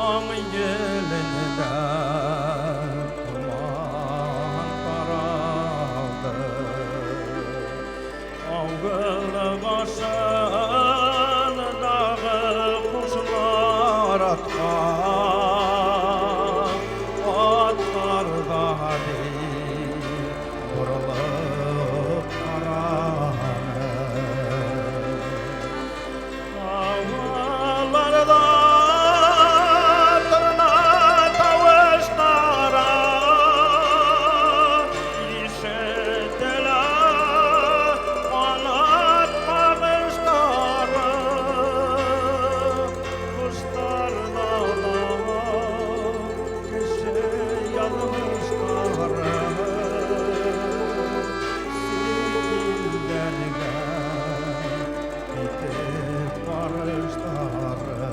Oң елінде тұман таралды, ауыл башындағы құшылар атқан аттарда бұрылып қараны. Havalarda tırna tavışlara işitiler kanat kavuşları. Kuşlar dağlar kişi yazmışları. Silgilerine bitip barışları.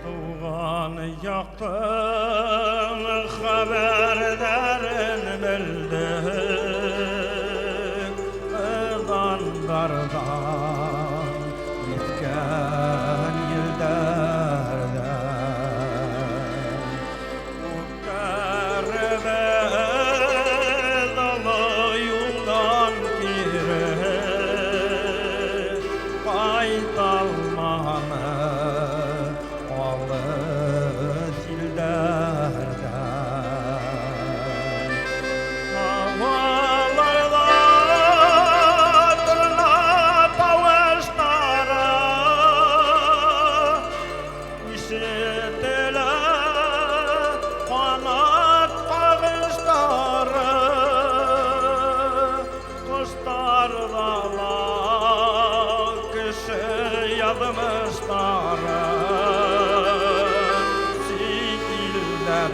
Tuğan yaktın haberlerin bildik, ıgandardan gitken yıllardan. Muhterebe dalı yoldan girip kaytalmamı alır illerden. Havalarda tırna tavışlara işitiler kanat kavuşları. Kuşlar dağlar kişi yazmışları. Silgilerine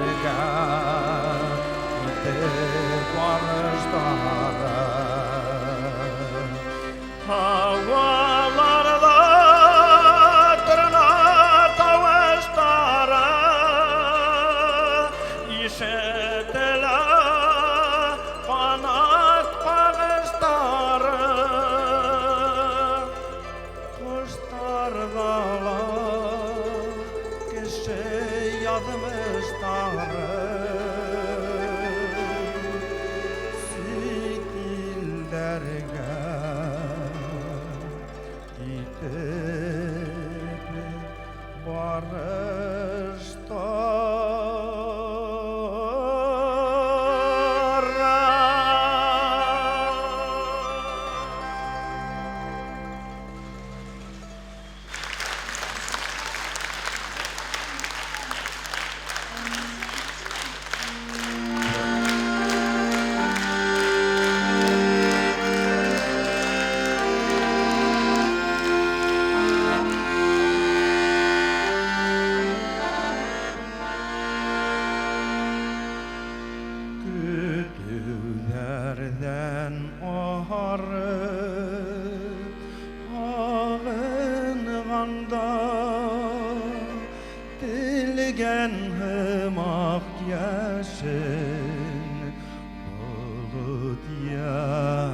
bitip barışları. Havalarda tırna tavışlara işitiler kanat kavuşları. Kuşlar dağlar kişi yazmışları. Silgilerine gitip Güdülerden oharıp ağınğanda dilgen hımak yaşın bulut yanım.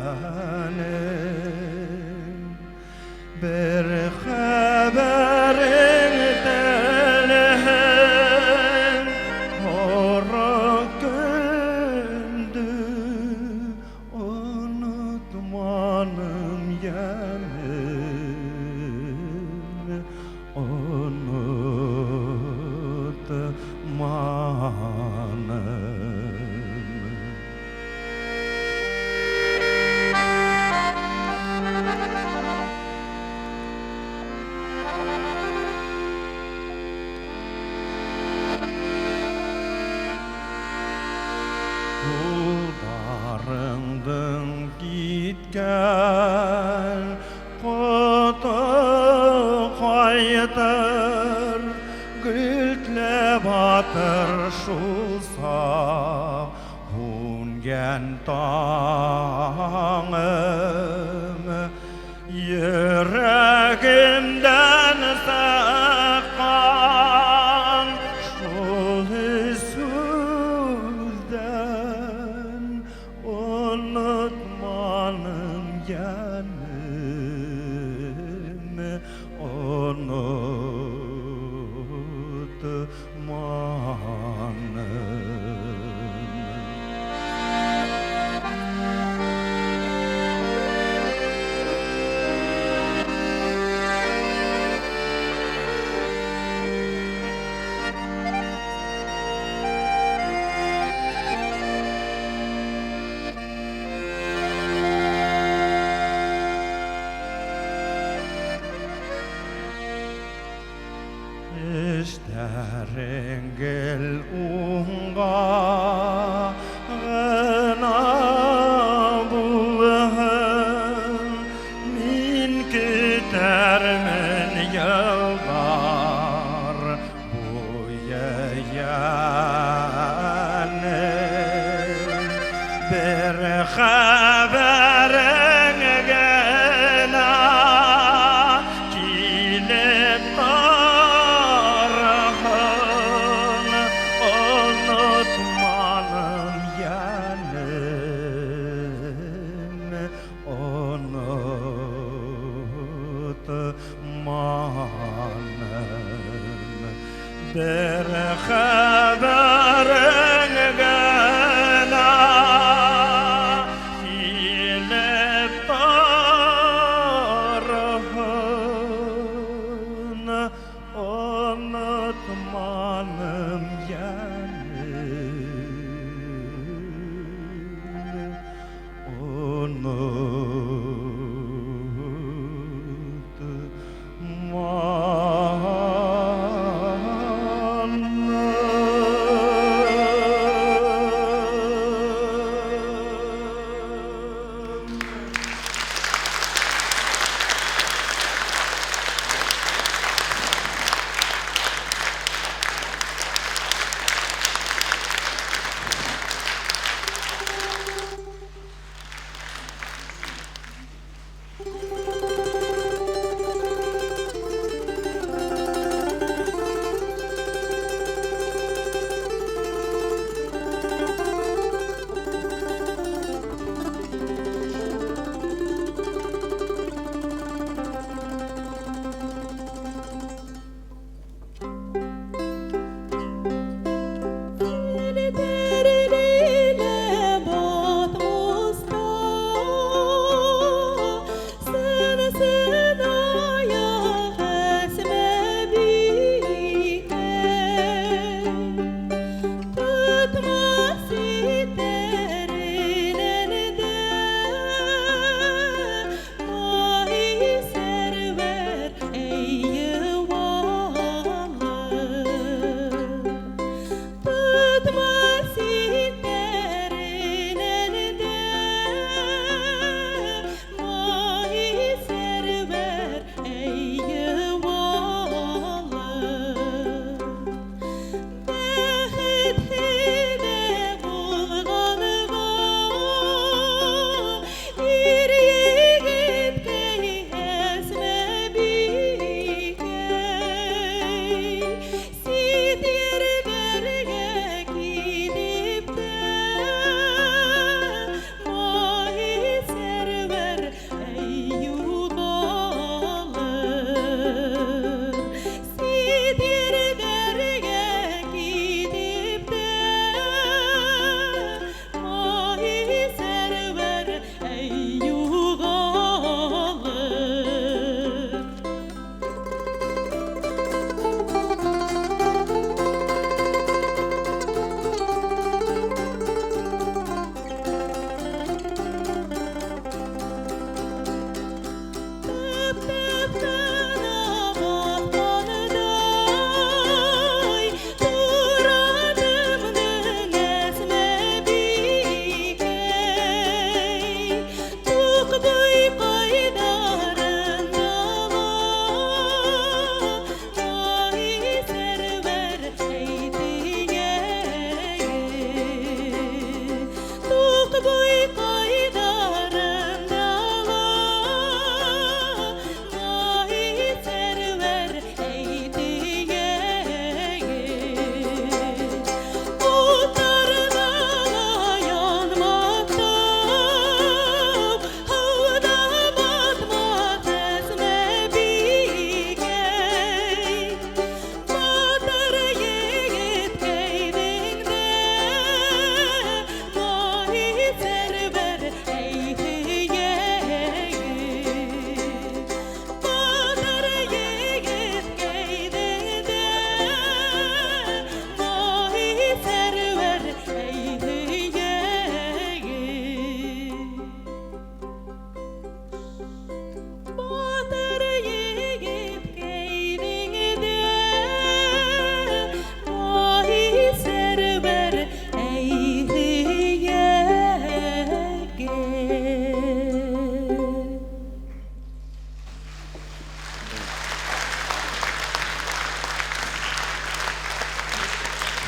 Bir haberin delhen horak gündü unutmanım yanım, unutmanım. Kullarındın gitken kutu kaydır, gültle batır şu sahun gen tağım yüreğimden sakan şu sözden unutmanın yanımı İşlerengel unga gına bulhan min kütermen yıllar bu yani bir haberin gına kilip bir haberin gına kilip tarafın unutmanım unutmanım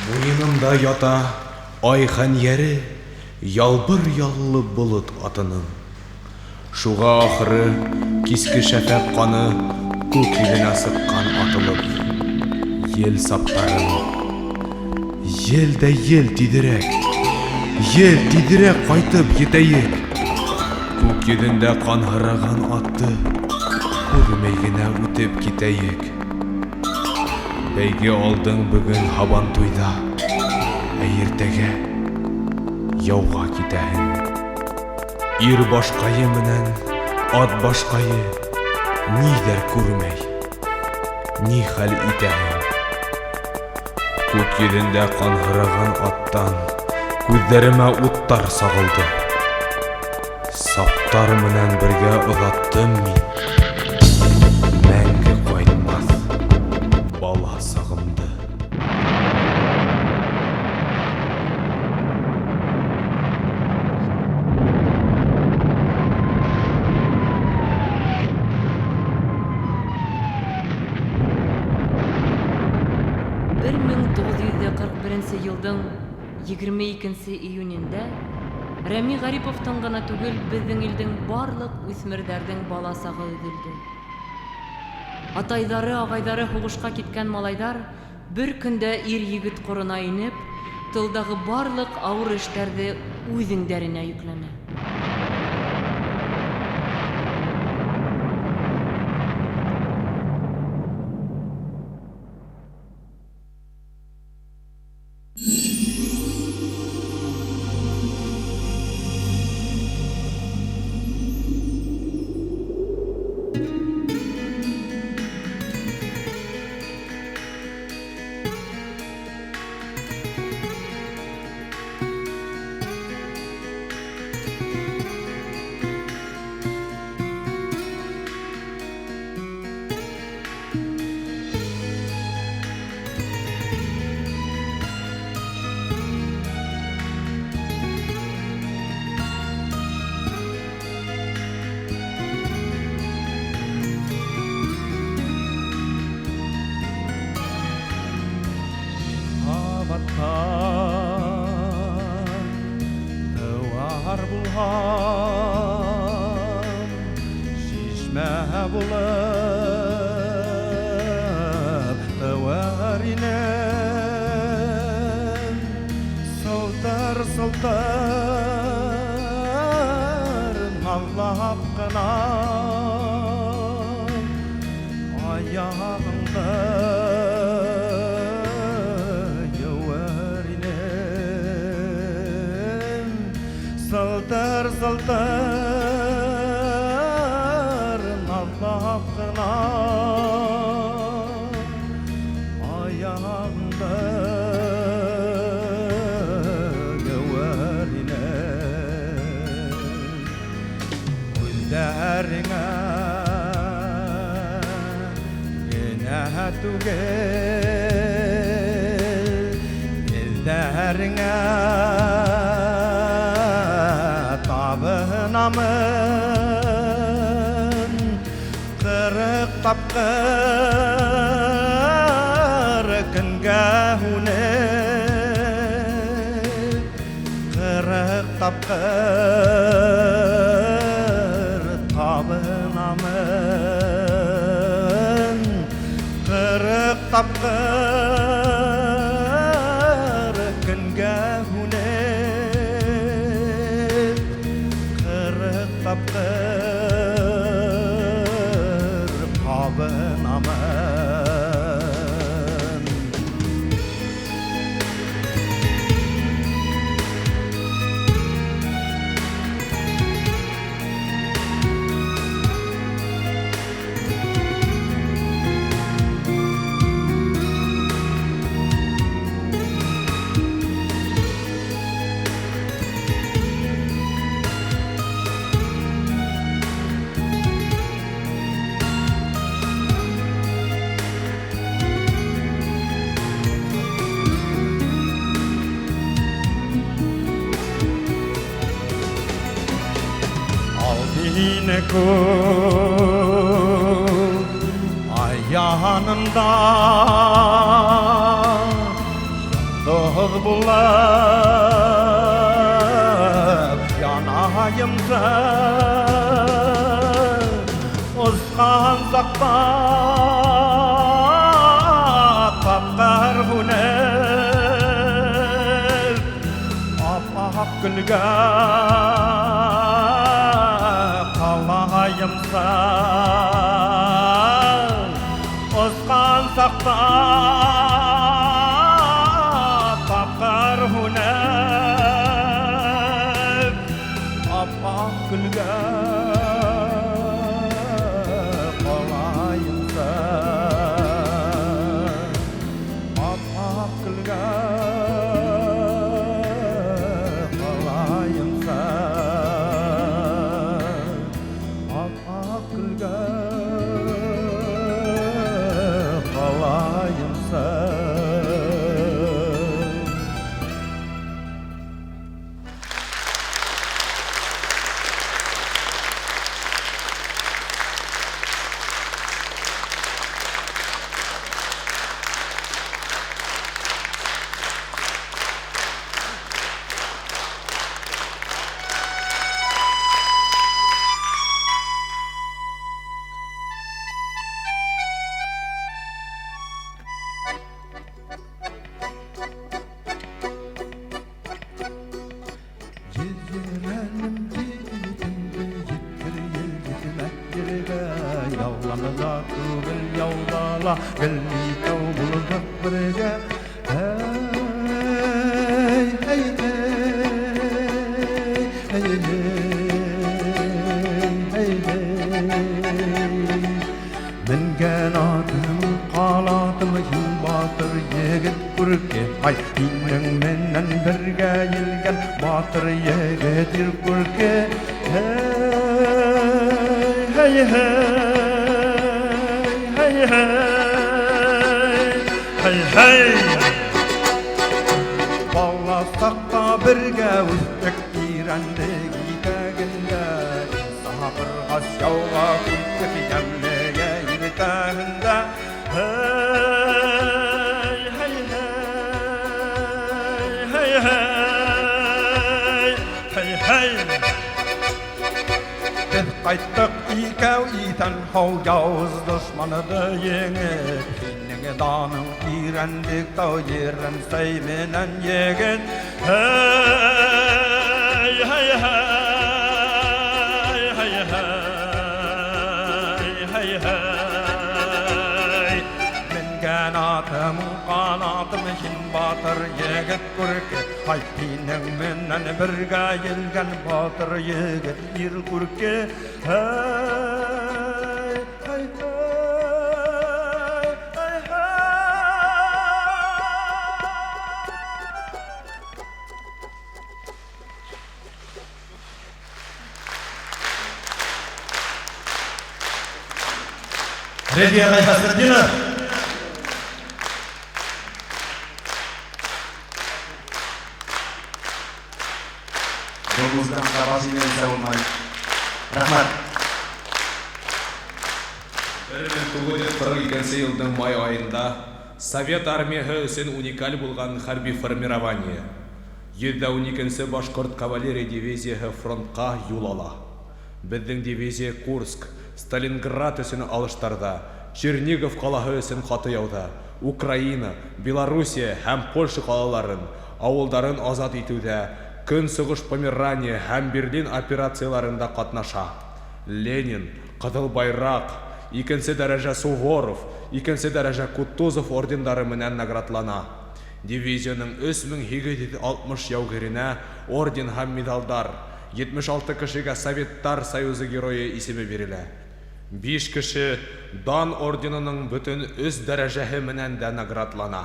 Муйынымда ята ай хәньяре, ялбыр яллы болыт атының. Шуға ахыры киске шәфәк каны күк йөзенә сыккан атылып. Ел саптарын. Ел дә ел тидерәк. Ел тидерәк кайтып етәйек. Күк йөзендә канһыраган атты күрмәй генә үтеп китәйек. Бәйге алдың бүген һабан туйда, иртәгә яуга китәһең. Ир башкайы менән ат башкайы нидер күрмәй, ни хәл итәһең. Күк йөзендә канһыраган аттан күҙҙәремә уттар сағылды. Саптар менән бергә оҙаттым мин мәңге ҡайтмаҫ бала сағымды. Елдың 22 июнендә Рәми Гариповтың гына түгел, безнең илдең барлык үсмерҙәрҙең бала сағы өҙөлдө. Атайҙары, ағайҙары һуғышҡа киткән малайҙар бер көндә ир-егет ҡорона инеп, тылдағы барлык ауыр эштәрҙе үҙеңдәренә йөкләне. Тыуар булһам, шишмә булып тыуар инем. Сылтыр һаулап кына аягымда Сылтыр наллап кына аягымда гәүәр инем. Күлдәреңә генә түгел, елдәреңә табынамын. Кырык тапкыр көнгә һүнеп, кырык тапкыр табынамын. Кырык тапкыр көнгә һүнеп, кырык тапкыр табынамын. Yine kul ayağında Toz bulab yanayım sen Uzkan zakta tapkar huner Apak gülge kalayım sen Uzkan zakta tapkar huner Apak gülge kalayım sen Apak gülge kalayım sen Apak gülge kalayım sen Yüzürenim gidimde yitir yel gitmek yerge Yavlanıza kıvıl yavlala Gelmi kavulda birge Hey hey hey Hey hey hey hey Mingen adım qaladım hin batır yigit kurke Ay inen menen birge yilgen batır yigitir kurke Hey hey hey Hey hey Hey hey Ballasakta birge üstek dirende gitaginde Sabır has yavga kütük yemlege yirtahinde Hey hey hey Hey hey Hey hey Biz qayttık ikev iten hov yavuz düşmanıdı yengit Senin danın irendik da yerin seyminen yegit Hey hey hey Hey hey Hey hey Min kanatım kanatım hin batır yegit kurke Hay tinen menen birge yilgen batır yegit yir kurke Hey hey hey Hey hey Redia Hasredinov. Rumusdan kapasitesi savunmayı. Rahmat. 1942 елдың май айында Совет армиясы өсін уникаль болған харби формирование. 112-сі Башқұрт кавалерия дивизиясы фронтқа юл ала. Біздің дивизия Курск, Сталинград өсін алыштарда, Чернигов қаласы өсін қатыяуда, Украина, Белоруссия һәм Польша қалаларын, ауылдарын азат етуде, Көнсығыш Померания һәм Берлин операцияларында қатнаша. Ленин, Қызыл Байрақ, 2-нче дәрәҗә Суворов, 2-нче дәрәҗә Кутузов ордендары менән наградлана. Дивизияның 3860 яугиренә орден һәм медалдар, 76 кешегә Советтар Союзы герое исеме бирелә. 5 кеше Дан орденының бөтен үз дәрәҗәһе менән дә наградлана.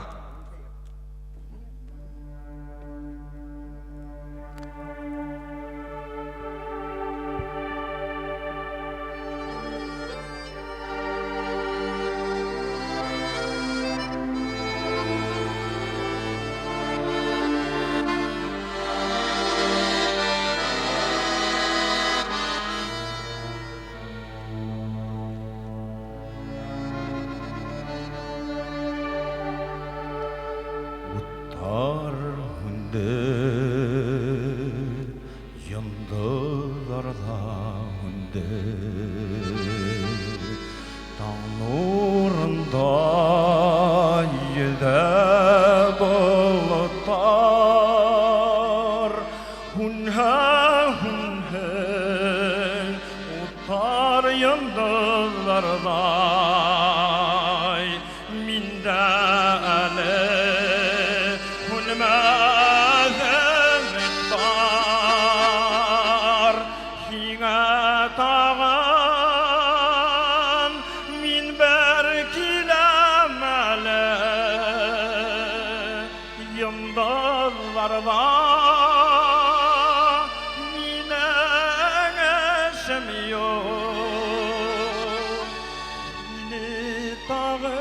тағын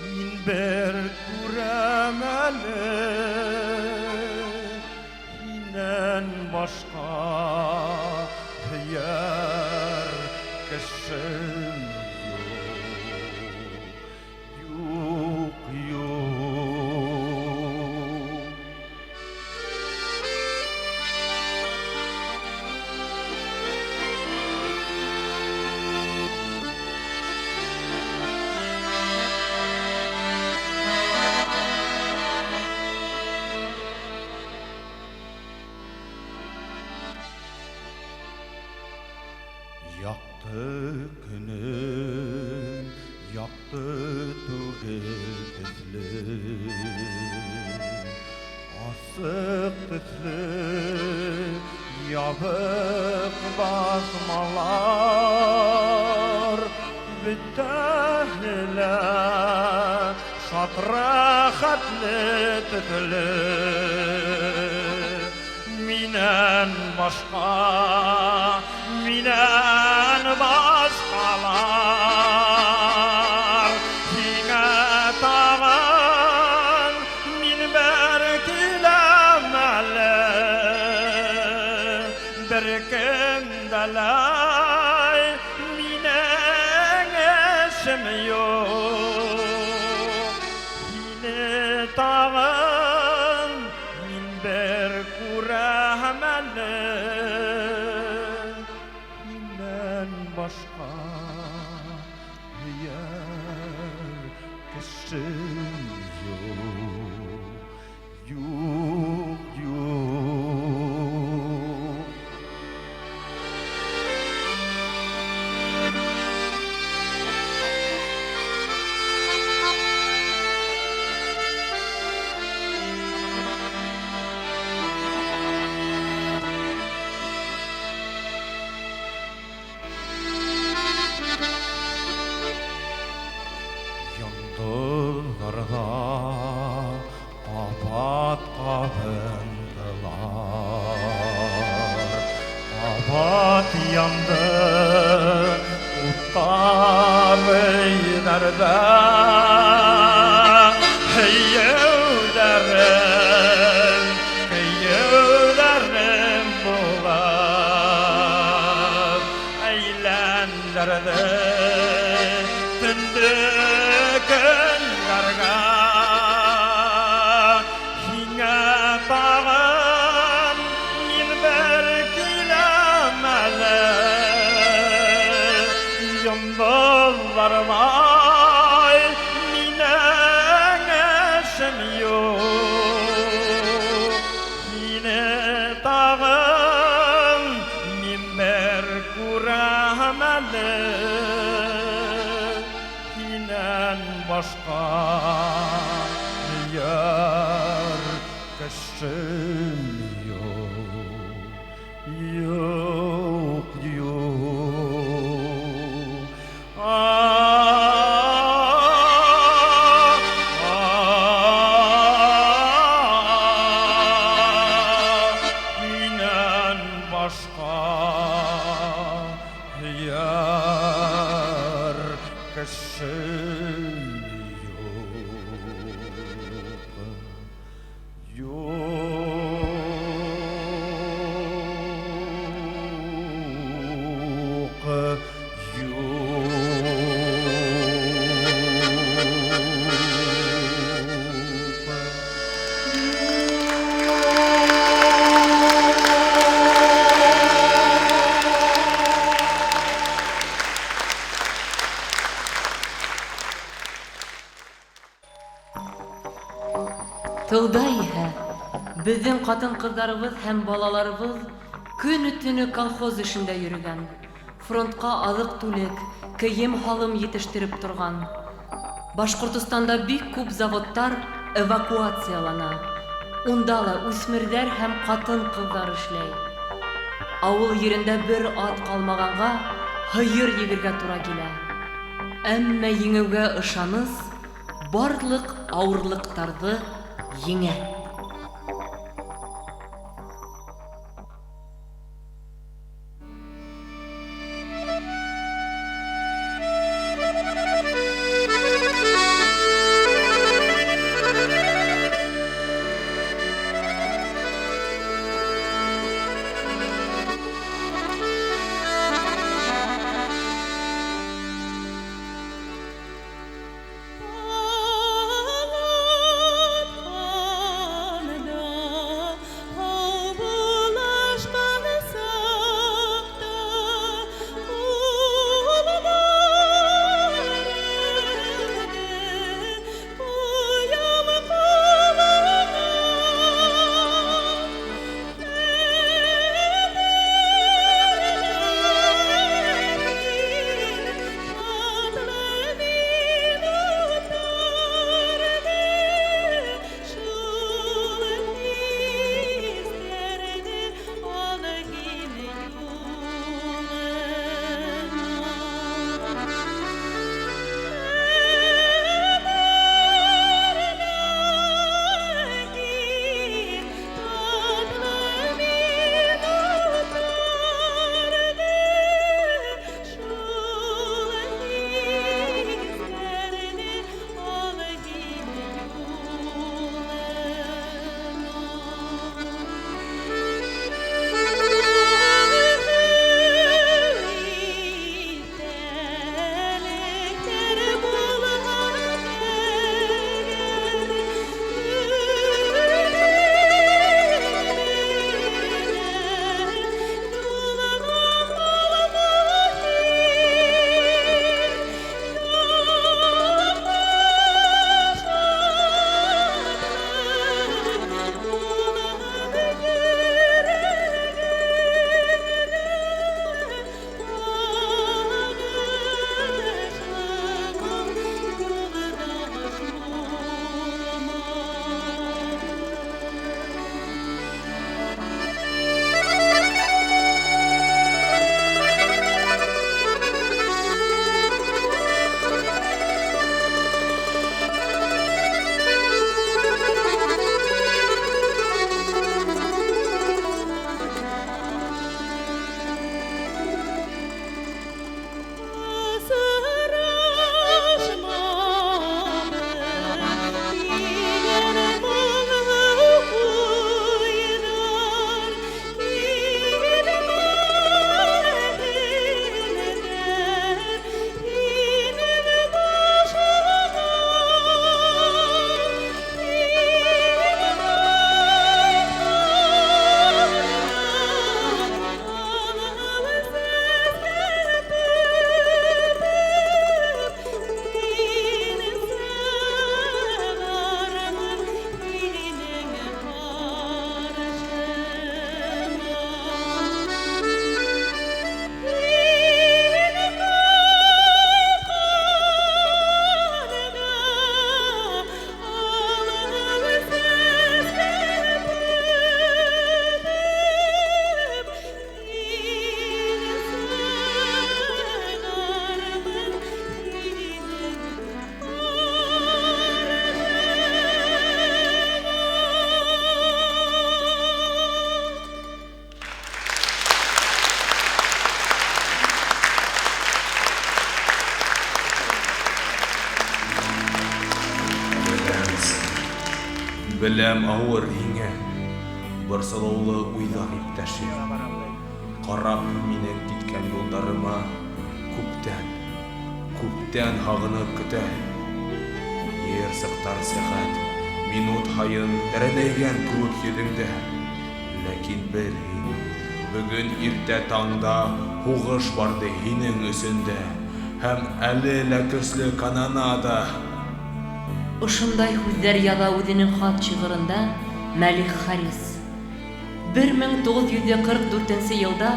мин бер күрәм әле һиннән башка һөяр кешем юк, юк. Яқты күнім, яқты түгел түзлі, асық түзлі, ябық басмалар, бүттәһілі, шатрахатлы түзлі, минән башка, минән башкалар һиңә тагын мин бер киләм әле бер кемдәләй минең эшем юк һине тагын мин бер күрәм әле başka yer kişim yok, yok, yok. Yıldızlarda kapat kabındılar Kapat yandı utlar eylerde Heyyevlerim bular Eylendirdi tündü günlerge һиңә тагын мин бер киләм әле йондызлардай минең эшем юк һине тагын мин бер күрәм әле başka yer kişim yok, yok, yok. İnan başka yer kişim Тылда иһә безнең хатын-кызларыбыз һәм балаларыбыз көн-төне колхоз эшендә йөргән, фронтка азык-түлек, кием-халым җитештереп торган. Башкортстанда бик күп заводтар эвакуациялана. Унда ла үсмерләр һәм хатын-кызлар эшләй. Авыл yerендә бер ат калмаганга һыер егергә туры килә. Әмма еңүгә ышаныс барлык авырлыктарны еңә. Беләм авыр һиңә, борсылаулы уйлар иптәшем. Карап минең киткән юлдарыма, күптән һагынып көтә. Ерсыктар сәгать, минут һайын дәрәләйгән күк йөзеңдә. Ләкин бел, бүген иртә таңда һугыш барды һинең өсөндә, һәм әле лә көсле канонада. Ошондай һүҙҙәр яҙа үҙенең хат шиғырында Мәлих Харис. 1944 йылда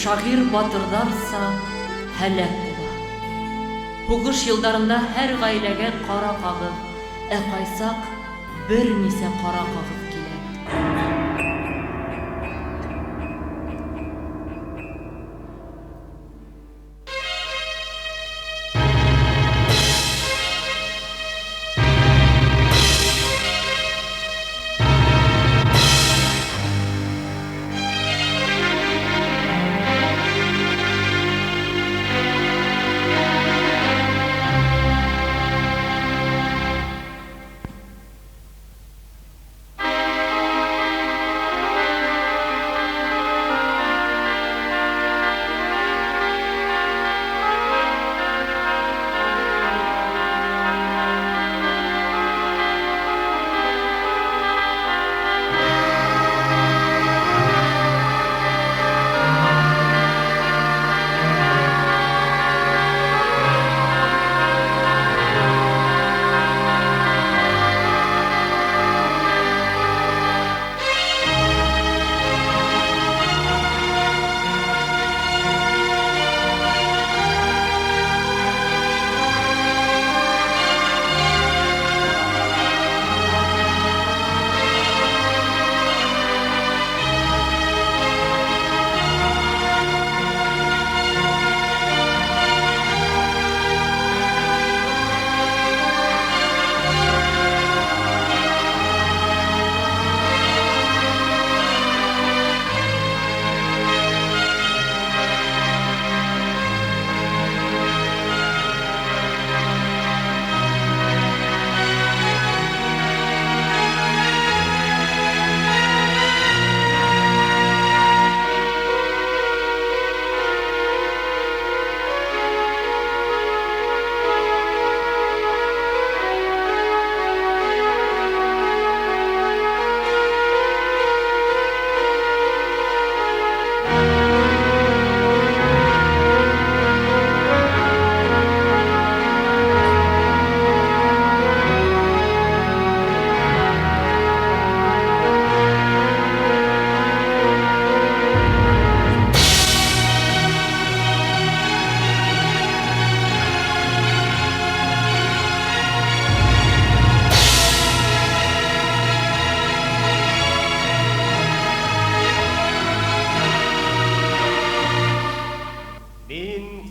шағир батырҙарса һәләк була. Һуғыш йылдарында һәр ғаиләгә ҡара ҡағыҙ, ә ҡайсаҡ бер нисә ҡара ҡағыҙ килә.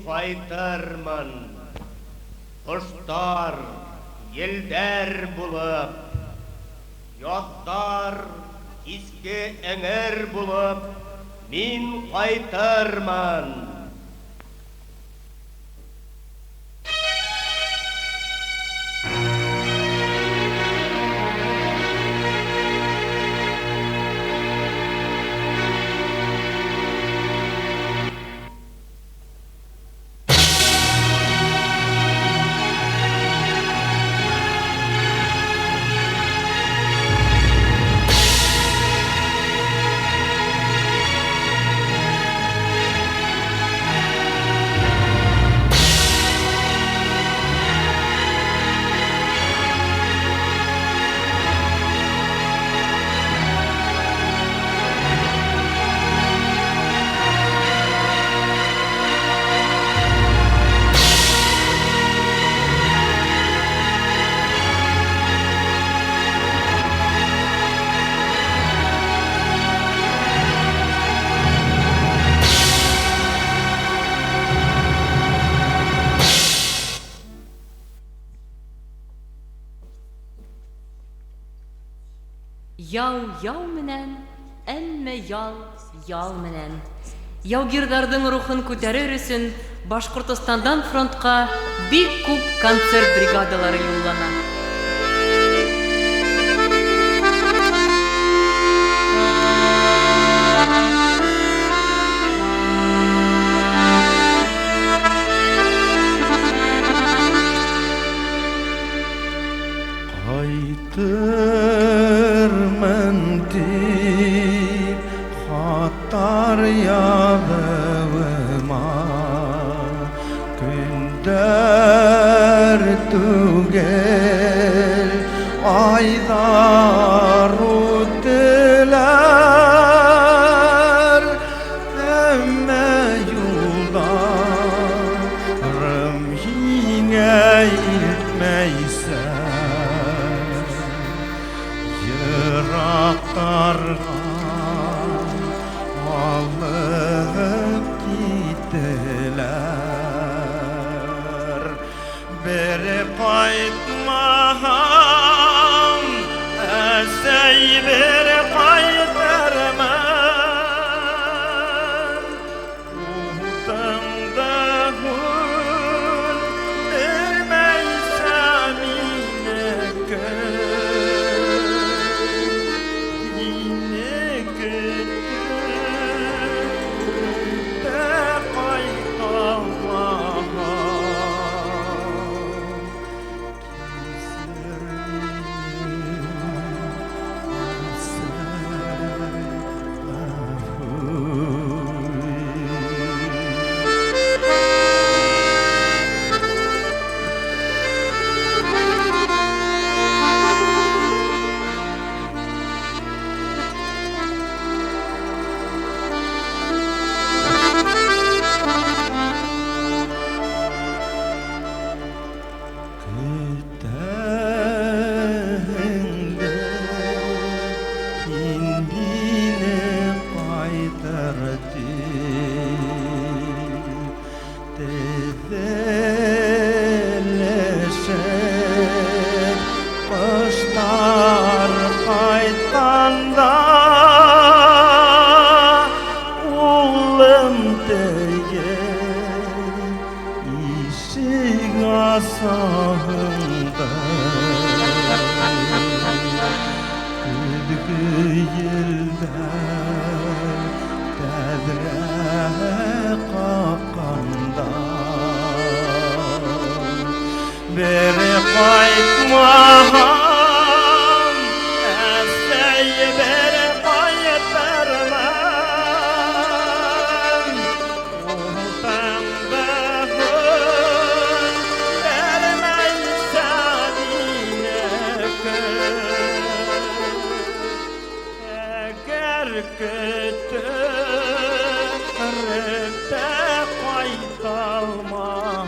Кайтарман, құштар, елдер булып, яттар, киске эңер булып, мин кайтарман. Яу менән, әммә ял менән. Яугирҙарҙың рухын күтәрер өсөн Башҡортостандан фронтҡа бик күп концерт бригадалары юллана. yağıma gündür tugel aylar ötüler emme yollarım yine iltmeyse yıraklarga alıp gittiler beri kaytmam esey beri kaytarmam uhdımda hul vermeysem yine sahında güdgü yıllar tadre kakanda beri kaytmam esey beri kaytarmam uhdamda kötürüpte kaytalmam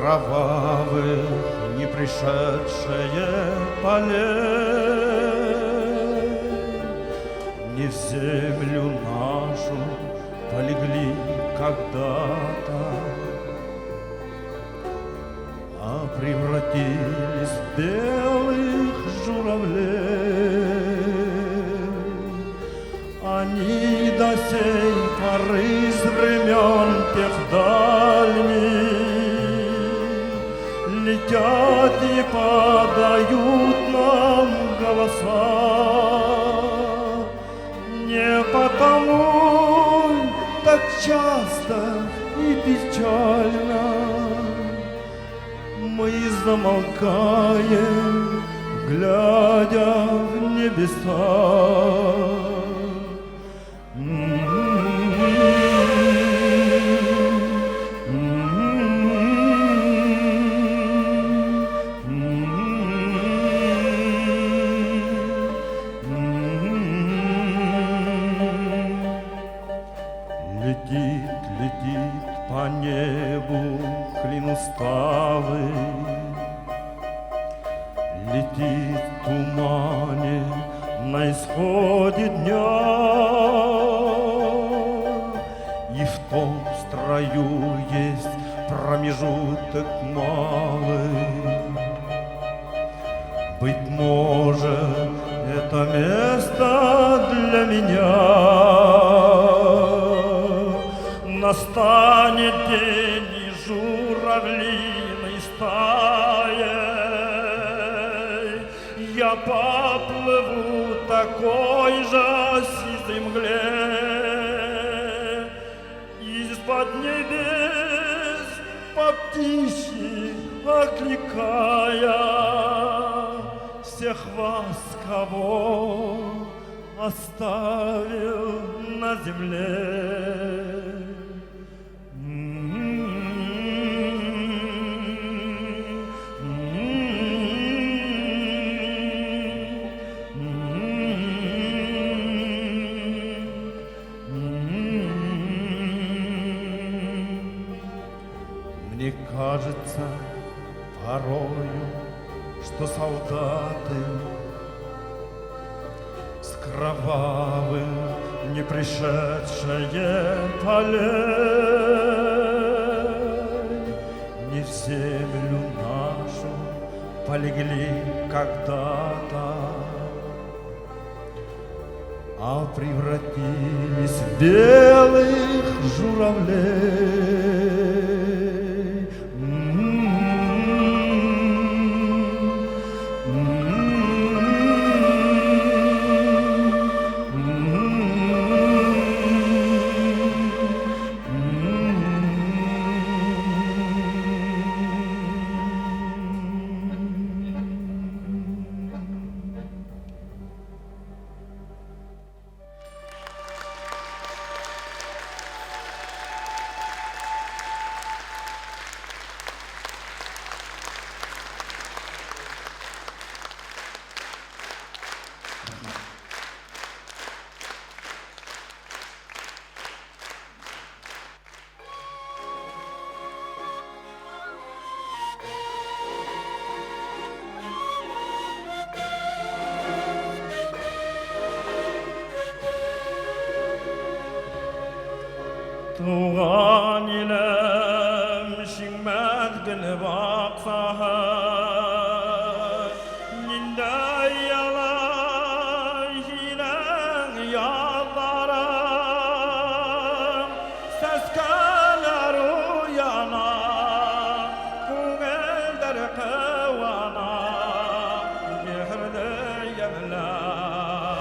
кровавых не пришедшее полей, не в землю нашу полегли когда-то, а превратились в белых журавлей. Они до сей поры с времен тех дальних летят и подают нам голоса. Не потому так часто и печально мы замолкаем, глядя в небеса. Летит, летит по небу клин усталый, летит в тумане на исходе дня, и в том строю есть промежуток малый. Быть может, это место для меня. Настанет день, и журавлиной стаей я поплыву такой же сизой мгле, из-под небес по птичьи окликая всех вас, кого оставил на земле. Мне кажется порою, что солдаты с кровавым не пришедшее полей не в землю нашу полегли когда-то, а превратились в белых журавлей. Туған елім шыңмәлгіні бақсаға, ниндей ялай жинәң ялдарым, сәскәләр уяна, күңелдер қуана, ехірді емләй,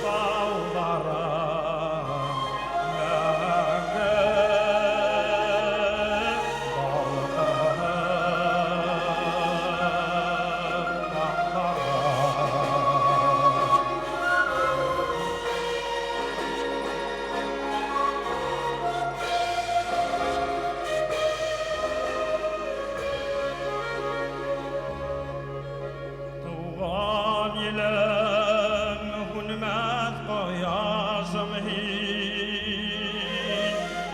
бақсауларым.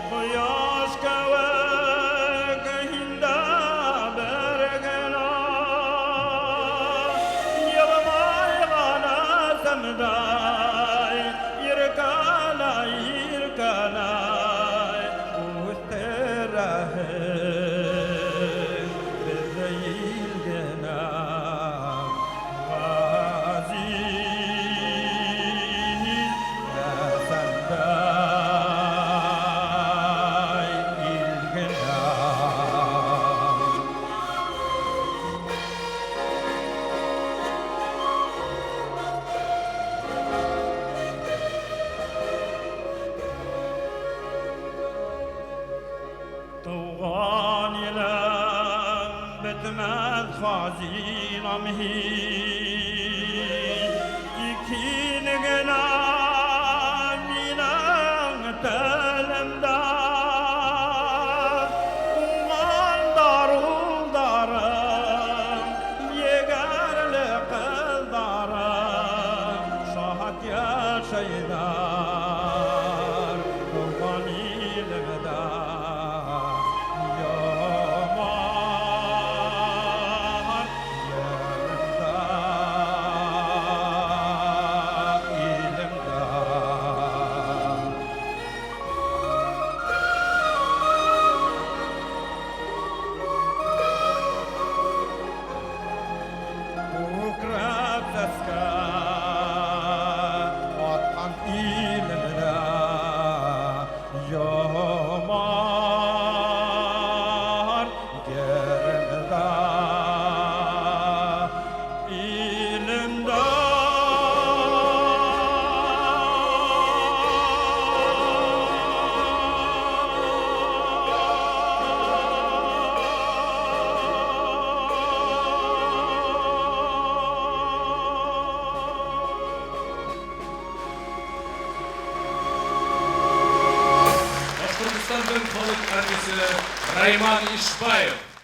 Koyaş kavak Tuğan ilem bitmez hazinam hiç İkinigine minen telimde Uğan daruldarım yegerli kızdarım Şahat yaşaydar Tuğan ilimde Yomar gerinde ilimde Башкортостандын халық артисі Райман Ишбаев.